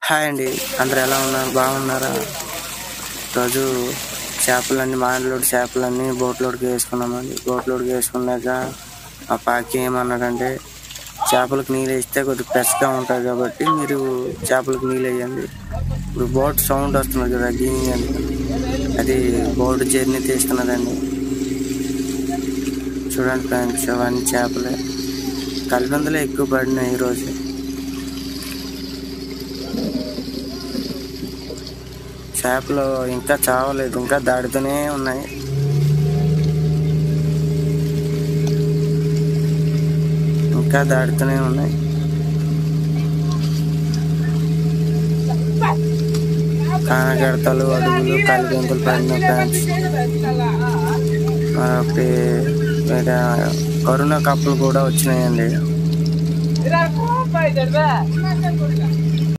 Hi అండి, అందరు ఎలా ఉన్నారు? బాగున్నారా? రోజు చేపలన్నీ చేపలన్నీ బోట్లోకి వేసుకున్నామండి. బోట్లోకి వేసుకున్నాక మా పాకి ఏమన్నాడంటే చేపలకు నీళ్ళు వేస్తే కొద్దిగా ఫ్రెష్గా ఉంటుంది కాబట్టి మీరు చేపలకు నీళ్ళు వేయండి. ఇప్పుడు బోట్ సౌండ్ వస్తున్నది కదా, గీనింగ్ అని, అది బోట్ జర్నీ తీస్తున్నదండి. చూడండి ఫ్రెండ్స్, అవన్నీ చేపలే. కలిబందులే ఎక్కువ పడినాయి ఈరోజు. చేపలు ఇంకా చావలేదు, ఇంకా దాడుతూనే ఉన్నాయి. కానగడతలు, అడుగులు, కలిబందులు పడిన ఫ్రెండ్స్. కరుణ కప్పులు కూడా వచ్చినాయండి.